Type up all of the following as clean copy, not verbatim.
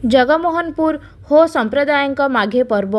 जगमोहनपुर हो संप्रदायक माघे पर्व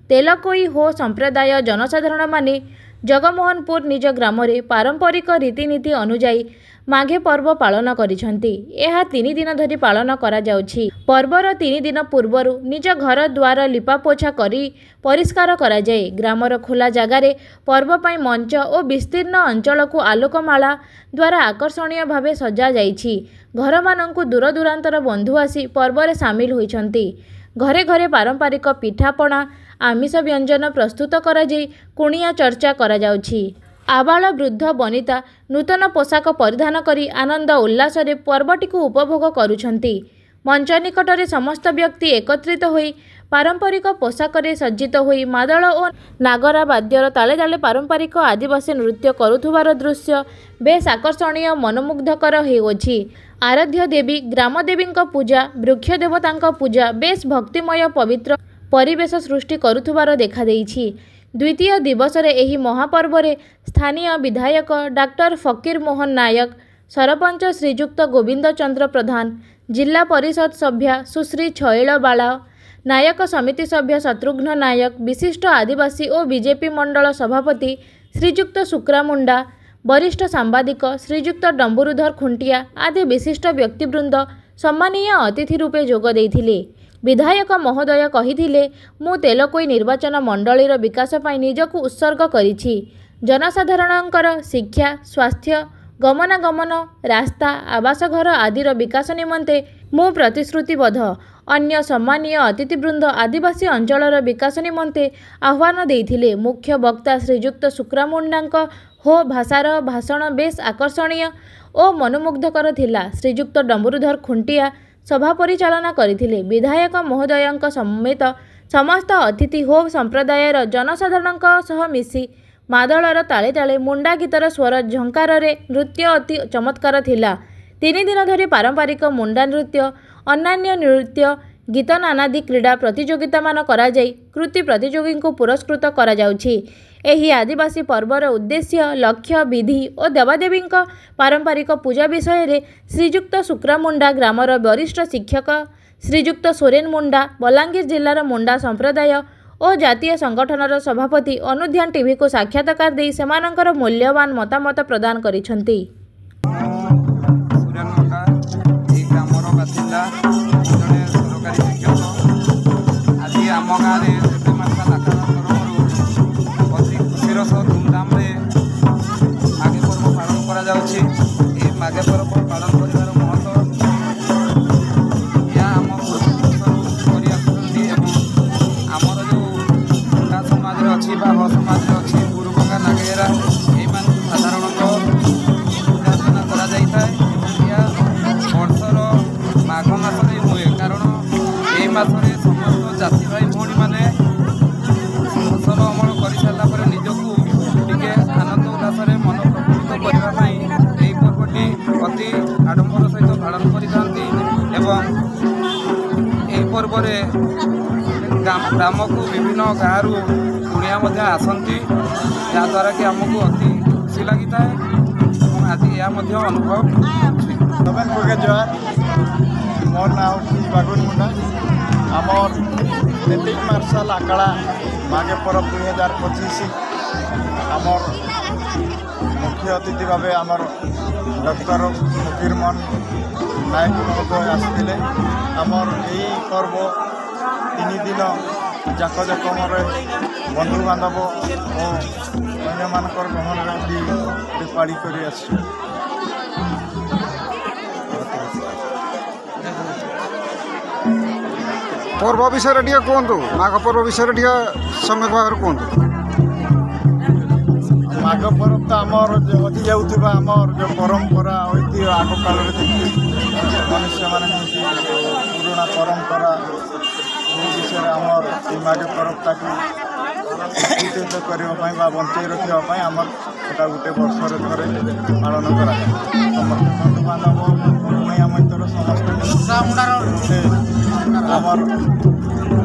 तेलकोई हो संप्रदाय जनसाधारण माने जगमोहनपुर निज ग्राम पारंपरिक रीतिनीति अनुजाई माघे पर्व पालन करिसेंती। यह 3 दिन धरी पालन करा जाउछि। पर्वर 3 दिन पूर्वर निज घर द्वार लिपापोछा करी परिष्कार करा जाए। ग्रामर खोला जगार पर्व पई मंच और विस्तीर्ण अंचल को आलोकमाला द्वारा आकर्षणीय भावे सजा जाइछि। घर मानंकु दूर दूरांतर बंधु आसी पर्व सामिल होइछंती। घरे घरे पारंपरिक पिठापणा आमिष व्यंजन प्रस्तुत करा जाई कुणिया चर्चा करा जाउछि। आबाल वृद्ध वनिता नूतन पोशाक परिधान करी आनंद उल्लास रे पर्वटी को उपभोग करुछंती। मंच निकटरे समस्त व्यक्ति एकत्रित होई पारंपरिक पोशाक रे सज्जित होई मादल और नागरा वाद्यर ताले ताले पारंपरिक आदिवासी नृत्य करुथुवार दृश्य बेस आकर्षणीय मनमुग्धकर होउछि। आराध्य देवी ग्रामदेवी पूजा वृक्ष देवता पूजा बेस भक्तिमय पवित्र परिवेश सृष्टि करुथुवार देखा देइछि। द्वितीय दिवस रे एही महापर्व रे स्थानीय विधायक डॉक्टर फकीर मोहन नायक, सरपंच श्रीजुक्त गोविंद चंद्र प्रधान, जिला परिषद सभ्या सुश्री छयळ बाला, नायक समिति सभ्य शत्रुघ्न नायक, विशिष्ट आदिवासी और बीजेपी मंडल सभापति श्रीजुक्त शुक्रा मुंडा, वरिष्ठ सांबादिक श्रीजुक्त डंबुरुधर खुंटिया आदि विशिष्ट व्यक्तिवृंद सम्मानीय अतिथि रूपे जोग देइथिले। विधायक महोदय कहिथिले, मु तेलकोई निर्वाचन मंडलीर विकास पाई निजकु उत्सर्ग करिछि। जनसाधारणंकर शिक्षा, स्वास्थ्य, गमनागमन, रास्ता, आवास घर आदिर विकास निमंते मु प्रतिश्रुतिबद्ध। अन्य सम्मानीय अतिथिवृंद आदिवासी अंचलर विकास निमंते आह्वान देइथिले। मुख्य वक्ता श्रीजुक्त शुक्रामुंडांक हो भाषार भाषण बेस आकर्षणीय और मनमुग्धकर थिला। श्रीजुक्त डंबुरुधर खुंटिया सभा परिचालना करथिले। विधायक महोदयंक समेत समस्त अतिथि हो संप्रदायर जनसाधारणंक सह मिसी मादलर ताले ताले मुंडा गीतर स्वर झंकार रे नृत्य अति चमत्कार थिला। 3 दिन धरी पारंपरिक मुंडा नृत्य, अन्यान्य नृत्य, गीत नानादि क्रीड़ा प्रतियोगिता मान करा जाई कृति प्रतियोगी को पुरस्कृत करा जाउछि। एही आदिवासी पर्वर उद्देश्य, लक्ष्य, विधि और देवादेवी पारंपरिक पूजा विषय रे श्रीजुक्त शुक्रा मुंडा ग्रामर वरिष्ठ शिक्षक श्रीजुक्त सोरेन मुंडा, बलांगीर जिलार मुंडा संप्रदाय और जातीय संगठनर सभापति अनुध्यान टीवी को साक्षात्कार दे सेमानंकर मूल्यवान मतामत प्रदान करिसंती। धूमधाम माघे पर्व पालन करा जाउछि। ए माघे पर्व पालन करिवार महत्व या आम करि आसुछंती एवं आमर जो मुंडा समाज रे अछि बा हो समाज रे अछि गुरुगंगा नागेरा ए मान साधारणतः पूजा अर्चना करा जाई थाए। या वर्षर माघ मास रे हुए कारण ए मास रे समस्त जाति भाई भौणी माने फसल अमल कर सारा पर निजकू टिके आनंद उल्लास मन प्रफुल्लित करने यही पर्वटी अति आडंबर सहित पालन करते एवं यही पर्व ग्राम को विभिन्न गाँव कुणिया आसती जहाँद्वारा कि आमको अति खुशी लगी था आज यह अनुभव जवार मोर ना बागुन मुंडा आमर नेटिक मार्शल आकड़ा माघे पर्व 2025 आमर मुख्य अतिथि भाव आमर डॉक्टर फकीर मोहन नायक महोदय आसते आमर यही पर्व 3 दिन जाकजकमर बंधु बांधव और अन्य मानकर गहन पाड़ी कर पर्व विषय कहतु माघ पर्व विषय सम्यक भाव कहतु। माघ पर्व तो आमर हजि जाऊा आमर जो परंपरा ऐतिह्य आग काल मनुष्य मान पुराणा परंपरा विषय आमर माघ पर्वटा को करने बंचाई रखापी आमर गोटा गोटे वर्षर थे पालन कर समस्त बंधु बांधव कुणिया मैतर समस्त आमर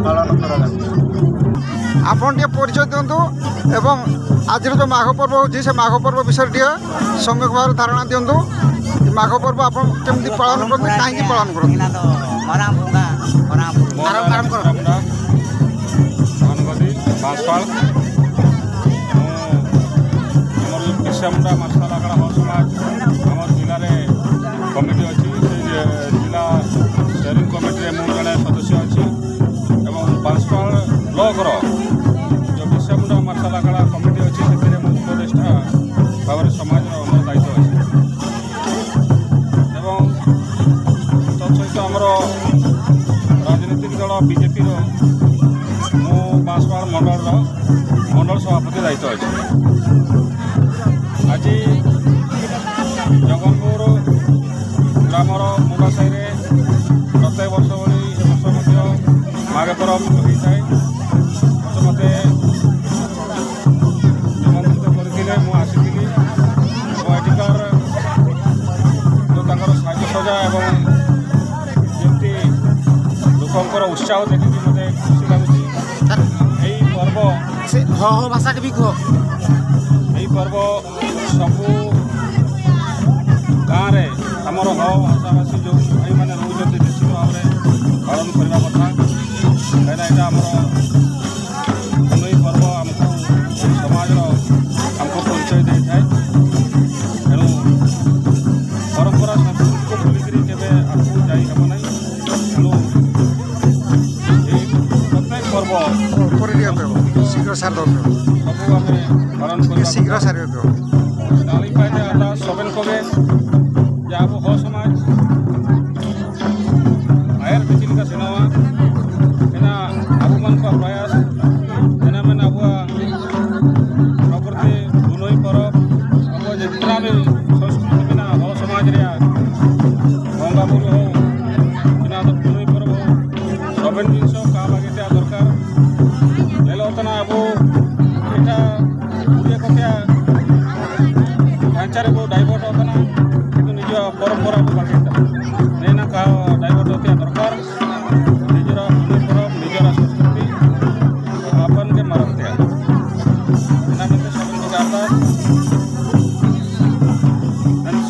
पालन कर आपन परिचय दिंतु एवं आज जो माघ पर्व होची से माघ पर्व विषय सम्यक भाव धारणा दिंतु। माघ पर्व आप केमती पालन करते कहीं पालन करते। ଆରମ୍ଭ କର। ଧନଗଦି ବାଁଶପାଳ ଆମର ଯେଉଁ ବିର୍ସାମୁଣ୍ଡା ମାର୍ଶାଲ ଆଖଡ଼ା ହଳ ସମାଜ ଆମର ଜିଲ୍ଲାରେ କମିଟି ଅଛି। ସେ ଜିଲ୍ଲା ଷ୍ଟେରିଂ କମିଟିରେ ମୁଁ ଜଣେ ସଦସ୍ୟ ଅଛି ଏବଂ ବାଁଶପାଳ ବ୍ଲକର ଯେଉଁ ବିର୍ସାମୁଣ୍ଡା ମାର୍ଶାଲ ଆଖଡ଼ା କମିଟି ଅଛି ସେଥିରେ ମୁଁ ଉପଦେଷ୍ଟା ଭାବରେ ସମାଜର ଆମର ଦାୟିତ୍ୱ ଅଛି ଏବଂ ତତ୍ସହିତ ଆମର ରାଜନୈତିକ ଦଳ ବିଜେପିର ମୁଁ ବାଁଶପାଳ ମଣ୍ଡଳ ସଭାପତି ଦାୟିତ୍ୱ ଅଛି। ଆଜି ଜଗନପୁର ଗ୍ରାମର ମୁଣ୍ଡା ସାହିରେ ପ୍ରତ୍ୟେକ ବର୍ଷ ଭଳି ଏ ବର୍ଷ ମଧ୍ୟ ମାଘ ପର୍ବ ହୋଇଥାଏ। ମୋତେ ନିମନ୍ତ୍ରିତ କରିଥିଲେ, ମୁଁ ଆସିଥିଲି ଏବଂ ଏଠିକାର ଯେଉଁ ତାଙ୍କର ସାଜସଜା ଏବଂ ଯେମିତି ଲୋକଙ୍କର ଉତ୍ସାହ ଦେଖିକି ମୋତେ ଖୁସି ଲାଗୁଛି। ଏହି ପର୍ବ ଭାଷାଟେ ବି କୁହ। ଏହି ପର୍ବ ସବୁ ଗାଁରେ ଆମର ଭାଷାଭାଷୀ ଯେଉଁ ଭାଇମାନେ ରହୁଛନ୍ତି ନିଶ୍ଚିତ ଭାବରେ ପାଳନ କରିବା କଥା। କାହିଁକିନା ଏଇଟା ଆମର ଏହି ପର୍ବ ଆମକୁ ସମାଜର ଆମକୁ ପରିଚୟ ଦେଇଥାଏ। ତେଣୁ ପରମ୍ପରା ସଂସ୍କୃତିକୁ ଭୁଲିକରି କେବେ ଆଗକୁ ଯାଇ ହେବ ନାହିଁ। ତେଣୁ ଏହି ପ୍ରତ୍ୟେକ ପର୍ବ ଶୀଘ୍ର ସାର ସବୁ ଆମେ ପାଳନ କରିବା। ଶୀଘ୍ର ସାର नाली पाइने आता सोबेन कोगे जहाँ वो हो समाज आयर बिचिन का सिनेमा इना अबू मन का प्रयास इना में अबुआ प्रकृति दुनोई परब अब जितना भी संस्कृति बिना हो समाज रिया गंगा बुरु हो इना तो दुनोई परब हो सोबेन दिन सो काम आगे ते दरकार ले लो तना अबू इटा पूरे को क्या ढांचारे को डाइवर्ट होता ना कि निज परंपरा को बाकी नहीं का डाइवर्ट होती है दरकार निजरा परब निजरा संस्कृति अपन के मरते हैं सब आता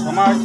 समाज